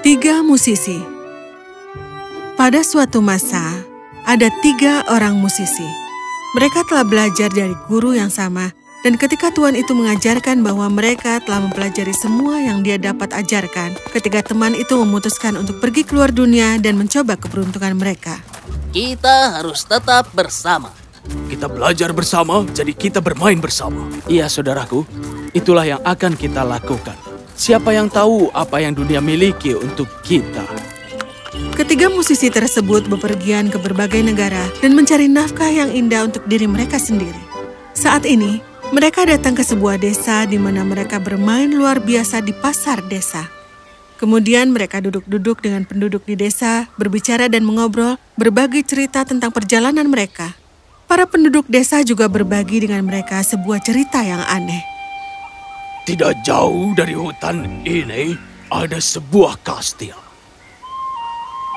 Tiga musisi. Pada suatu masa, ada 3 orang musisi. Mereka telah belajar dari guru yang sama, dan ketika tuan itu mengajarkan bahwa mereka telah mempelajari semua yang dia dapat ajarkan, ketika teman itu memutuskan untuk pergi keluar dunia dan mencoba keberuntungan mereka. Kita harus tetap bersama. Kita belajar bersama, jadi kita bermain bersama. Iya, saudaraku, itulah yang akan kita lakukan. Siapa yang tahu apa yang dunia miliki untuk kita? Ketiga musisi tersebut bepergian ke berbagai negara dan mencari nafkah yang indah untuk diri mereka sendiri. Saat ini, mereka datang ke sebuah desa di mana mereka bermain luar biasa di pasar desa. Kemudian mereka duduk-duduk dengan penduduk di desa, berbicara dan mengobrol, berbagi cerita tentang perjalanan mereka. Para penduduk desa juga berbagi dengan mereka sebuah cerita yang aneh. Tidak jauh dari hutan ini ada sebuah kastil.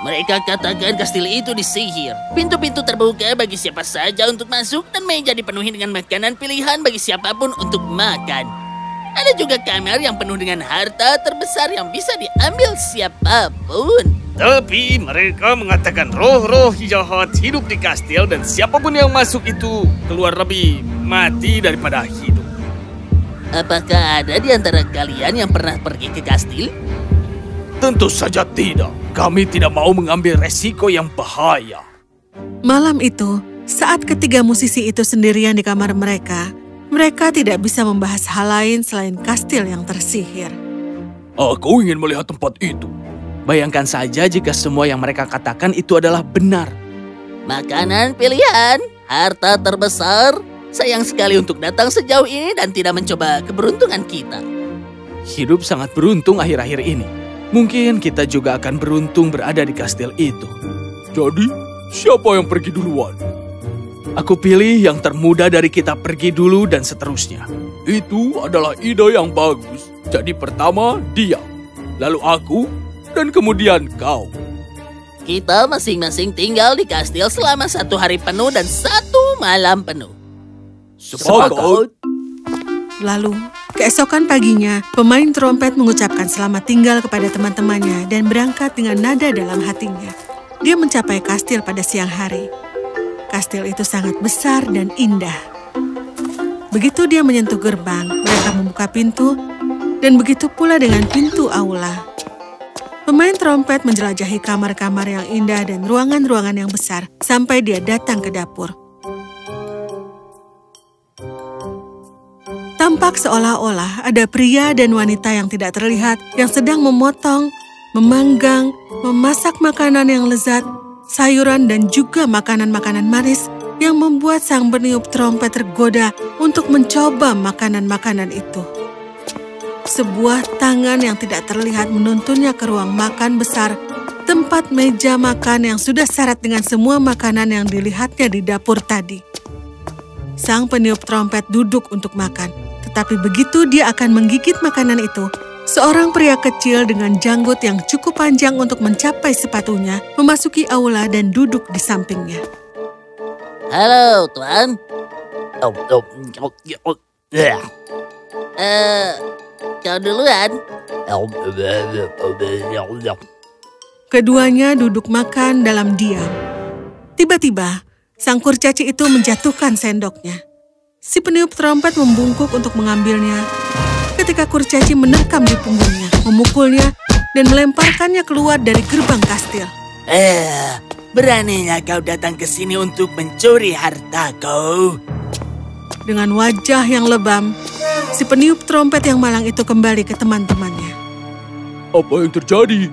Mereka katakan kastil itu disihir. Pintu-pintu terbuka bagi siapa saja untuk masuk dan meja dipenuhi dengan makanan pilihan bagi siapapun untuk makan. Ada juga kamar yang penuh dengan harta terbesar yang bisa diambil siapapun. Tapi mereka mengatakan roh-roh jahat hidup di kastil dan siapapun yang masuk itu keluar lebih mati daripada hidup. Apakah ada di antara kalian yang pernah pergi ke kastil? Tentu saja tidak. Kami tidak mau mengambil resiko yang bahaya. Malam itu, saat ketiga musisi itu sendirian di kamar mereka, mereka tidak bisa membahas hal lain selain kastil yang tersihir. Aku ingin melihat tempat itu. Bayangkan saja jika semua yang mereka katakan itu adalah benar. Makanan pilihan, harta terbesar. Sayang sekali untuk datang sejauh ini dan tidak mencoba keberuntungan kita. Hidup sangat beruntung akhir-akhir ini. Mungkin kita juga akan beruntung berada di kastil itu. Jadi, siapa yang pergi duluan? Aku pilih yang termuda dari kita pergi dulu dan seterusnya. Itu adalah ide yang bagus. Jadi pertama dia, lalu aku, dan kemudian kau. Kita masing-masing tinggal di kastil selama 1 hari penuh dan 1 malam penuh. Sepakat. Lalu, keesokan paginya, pemain trompet mengucapkan selamat tinggal kepada teman-temannya dan berangkat dengan nada dalam hatinya. Dia mencapai kastil pada siang hari. Kastil itu sangat besar dan indah. Begitu dia menyentuh gerbang, mereka membuka pintu, dan begitu pula dengan pintu aula. Pemain trompet menjelajahi kamar-kamar yang indah dan ruangan-ruangan yang besar sampai dia datang ke dapur. Tampak seolah-olah ada pria dan wanita yang tidak terlihat yang sedang memotong, memanggang, memasak makanan yang lezat, sayuran dan juga makanan-makanan manis yang membuat sang peniup trompet tergoda untuk mencoba makanan-makanan itu. Sebuah tangan yang tidak terlihat menuntunnya ke ruang makan besar, tempat meja makan yang sudah syarat dengan semua makanan yang dilihatnya di dapur tadi. Sang peniup trompet duduk untuk makan. Tetapi begitu dia akan menggigit makanan itu, seorang pria kecil dengan janggut yang cukup panjang untuk mencapai sepatunya memasuki aula dan duduk di sampingnya. Halo, Tuan. Kau duluan. Keduanya duduk makan dalam diam. Tiba-tiba, sang kurcaci itu menjatuhkan sendoknya. Si peniup trompet membungkuk untuk mengambilnya ketika kurcaci menerkam di punggungnya, memukulnya, dan melemparkannya keluar dari gerbang kastil. Beraninya kau datang ke sini untuk mencuri hartaku. Dengan wajah yang lebam, si peniup trompet yang malang itu kembali ke teman-temannya. Apa yang terjadi?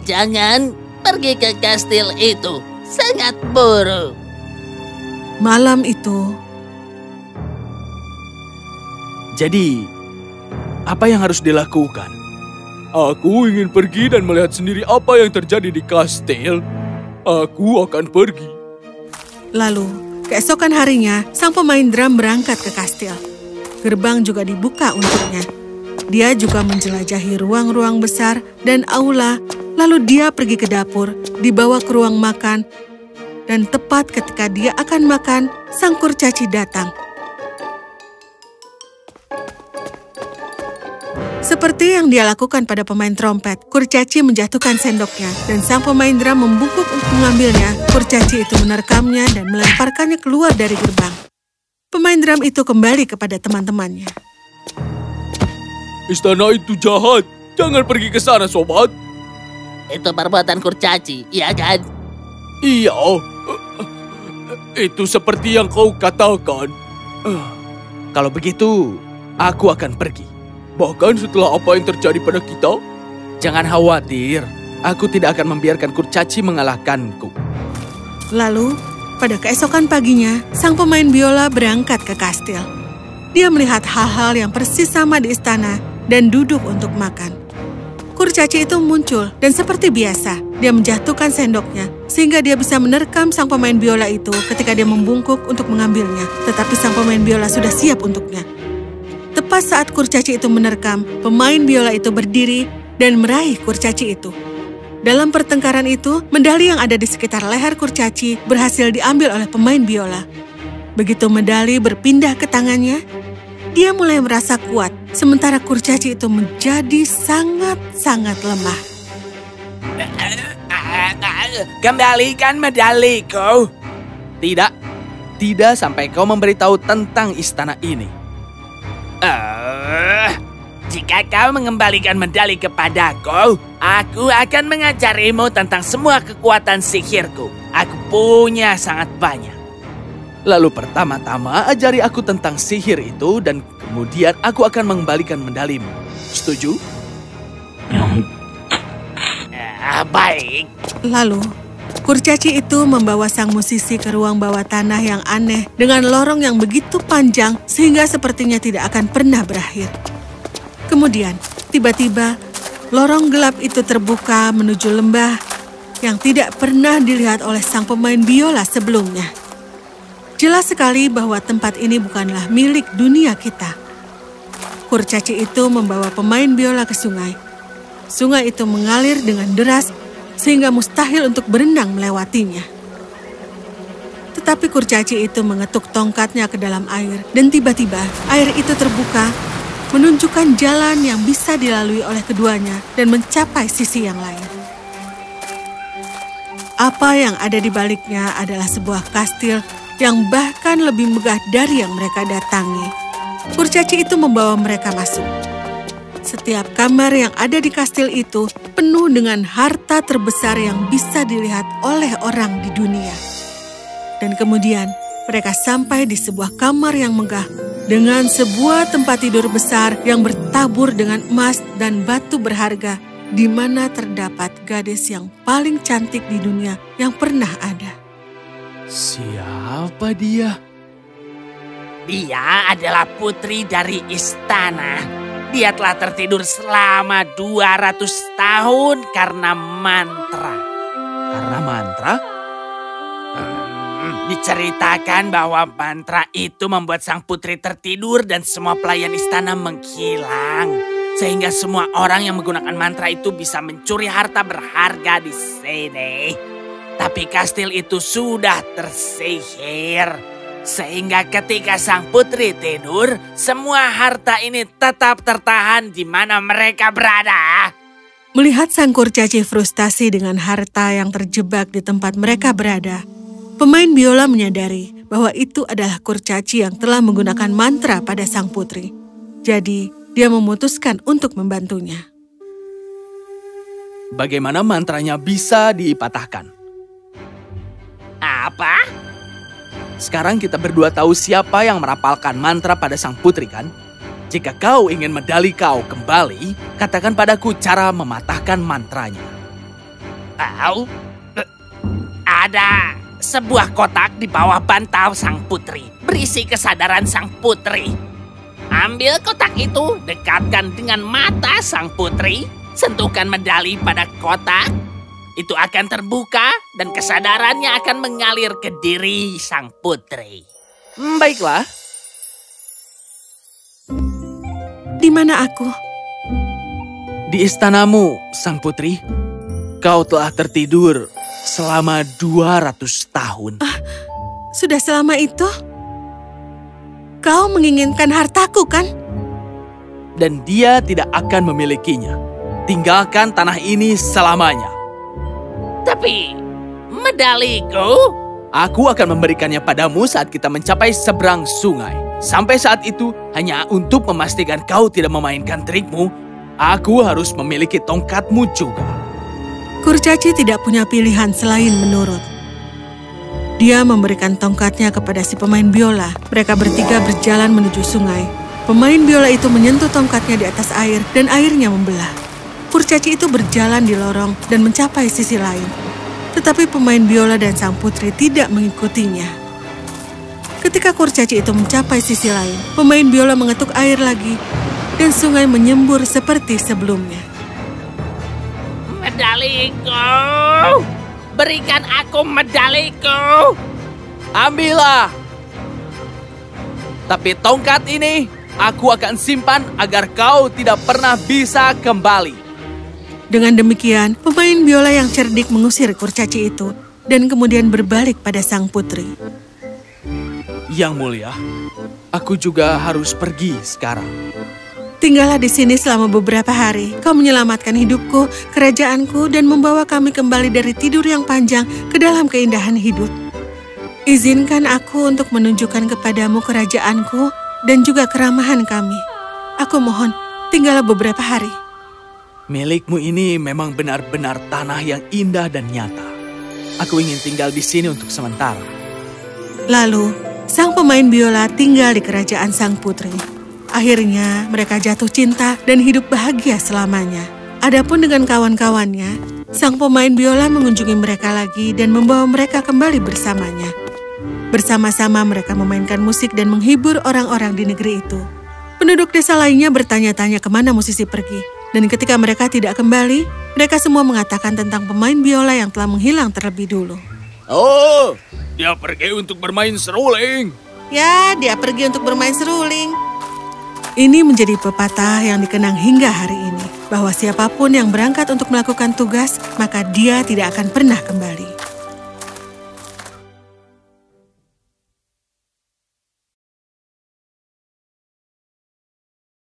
Jangan pergi ke kastil itu. Sangat buruk. Malam itu, jadi, apa yang harus dilakukan? Aku ingin pergi dan melihat sendiri apa yang terjadi di kastil. Aku akan pergi. lalu keesokan harinya, sang pemain drum berangkat ke kastil. Gerbang juga dibuka untuknya. Dia juga menjelajahi ruang-ruang besar dan aula, lalu dia pergi ke dapur, dibawa ke ruang makan, dan tepat ketika dia akan makan, sang kurcaci datang. Seperti yang dia lakukan pada pemain trompet, kurcaci menjatuhkan sendoknya, dan sang pemain drum membungkuk untuk mengambilnya. Kurcaci itu menerkamnya dan melemparkannya keluar dari gerbang. Pemain drum itu kembali kepada teman-temannya. Istana itu jahat. Jangan pergi ke sana, sobat. Itu perbuatan kurcaci, iya kan? Iya, itu seperti yang kau katakan. Kalau begitu, aku akan pergi. Bahkan setelah apa yang terjadi pada kita. Jangan khawatir, aku tidak akan membiarkan kurcaci mengalahkanku. Lalu, pada keesokan paginya, sang pemain biola berangkat ke kastil. Dia melihat hal-hal yang persis sama di istana dan duduk untuk makan. Kurcaci itu muncul dan seperti biasa, dia menjatuhkan sendoknya sehingga dia bisa menerkam sang pemain biola itu ketika dia membungkuk untuk mengambilnya. Tetapi sang pemain biola sudah siap untuknya. Tepat saat kurcaci itu menerkam, pemain biola itu berdiri dan meraih kurcaci itu. Dalam pertengkaran itu, medali yang ada di sekitar leher kurcaci berhasil diambil oleh pemain biola. Begitu medali berpindah ke tangannya, dia mulai merasa kuat, sementara kurcaci itu menjadi sangat-sangat lemah. Kembalikan medaliku. Tidak sampai kau memberitahu tentang istana ini. Jika kau mengembalikan medali kepadaku, aku akan mengajarimu tentang semua kekuatan sihirku. Aku punya sangat banyak. Lalu pertama-tama ajari aku tentang sihir itu dan kemudian aku akan mengembalikan medalimu. Setuju? Baik. Lalu, kurcaci itu membawa sang musisi ke ruang bawah tanah yang aneh dengan lorong yang begitu panjang sehingga sepertinya tidak akan pernah berakhir. Kemudian, tiba-tiba, lorong gelap itu terbuka menuju lembah yang tidak pernah dilihat oleh sang pemain biola sebelumnya. Jelas sekali bahwa tempat ini bukanlah milik dunia kita. Kurcaci itu membawa pemain biola ke sungai. Sungai itu mengalir dengan deras sehingga mustahil untuk berenang melewatinya. Tetapi kurcaci itu mengetuk tongkatnya ke dalam air dan tiba-tiba air itu terbuka, menunjukkan jalan yang bisa dilalui oleh keduanya dan mencapai sisi yang lain. Apa yang ada di baliknya adalah sebuah kastil yang bahkan lebih megah dari yang mereka datangi. Kurcaci itu membawa mereka masuk. Setiap kamar yang ada di kastil itu penuh dengan harta terbesar yang bisa dilihat oleh orang di dunia. Dan kemudian mereka sampai di sebuah kamar yang megah dengan sebuah tempat tidur besar yang bertabur dengan emas dan batu berharga, di mana terdapat gadis yang paling cantik di dunia yang pernah ada. Siapa dia? Dia adalah putri dari istana. Dia telah tertidur selama 200 tahun karena mantra. Karena mantra? Diceritakan bahwa mantra itu membuat sang putri tertidur dan semua pelayan istana menghilang. Sehingga semua orang yang menggunakan mantra itu bisa mencuri harta berharga di sini. Tapi kastil itu sudah tersihir. Sehingga ketika sang putri tidur, semua harta ini tetap tertahan di mana mereka berada. Melihat sang kurcaci frustasi dengan harta yang terjebak di tempat mereka berada, pemain biola menyadari bahwa itu adalah kurcaci yang telah menggunakan mantra pada sang putri. Jadi, dia memutuskan untuk membantunya. Bagaimana mantranya bisa dipatahkan? Apa? Sekarang kita berdua tahu siapa yang merapalkan mantra pada sang putri, kan? Jika kau ingin medali kau kembali, katakan padaku cara mematahkan mantranya. Ada sebuah kotak di bawah bantal sang putri, berisi kesadaran sang putri. Ambil kotak itu, dekatkan dengan mata sang putri, sentuhkan medali pada kotak. Itu akan terbuka dan kesadarannya akan mengalir ke diri sang putri. Baiklah. Di mana aku? Di istanamu, sang putri. Kau telah tertidur selama 200 tahun. Sudah selama itu? Kau menginginkan hartaku, kan? dan dia tidak akan memilikinya. Tinggalkan tanah ini selamanya. Tapi, medaliku? Aku akan memberikannya padamu saat kita mencapai seberang sungai. Sampai saat itu, hanya untuk memastikan kau tidak memainkan trikmu, aku harus memiliki tongkatmu juga. Kurcaci tidak punya pilihan selain menurut. Dia memberikan tongkatnya kepada si pemain biola. Mereka bertiga berjalan menuju sungai. Pemain biola itu menyentuh tongkatnya di atas air dan airnya membelah. Kurcaci itu berjalan di lorong dan mencapai sisi lain. Tetapi pemain biola dan sang putri tidak mengikutinya. Ketika kurcaci itu mencapai sisi lain, pemain biola mengetuk air lagi dan sungai menyembur seperti sebelumnya. Medaliku! Berikan aku medaliku! Ambillah! Tapi tongkat ini aku akan simpan agar kau tidak pernah bisa kembali. Dengan demikian, pemain biola yang cerdik mengusir kurcaci itu dan kemudian berbalik pada sang putri. Yang mulia, aku juga harus pergi sekarang. Tinggallah di sini selama beberapa hari. Kau menyelamatkan hidupku, kerajaanku, dan membawa kami kembali dari tidur yang panjang ke dalam keindahan hidup. Izinkan aku untuk menunjukkan kepadamu kerajaanku dan juga keramahan kami. Aku mohon, tinggallah beberapa hari. Milikmu ini memang benar-benar tanah yang indah dan nyata. Aku ingin tinggal di sini untuk sementara. Lalu, sang pemain biola tinggal di kerajaan sang putri. Akhirnya, mereka jatuh cinta dan hidup bahagia selamanya. Adapun dengan kawan-kawannya, sang pemain biola mengunjungi mereka lagi dan membawa mereka kembali bersamanya. Bersama-sama mereka memainkan musik dan menghibur orang-orang di negeri itu. Penduduk desa lainnya bertanya-tanya kemana musisi pergi. Dan ketika mereka tidak kembali, mereka semua mengatakan tentang pemain biola yang telah menghilang terlebih dulu. Oh, dia pergi untuk bermain seruling. Ya, dia pergi untuk bermain seruling. Ini menjadi pepatah yang dikenang hingga hari ini, bahwa siapapun yang berangkat untuk melakukan tugas, maka dia tidak akan pernah kembali.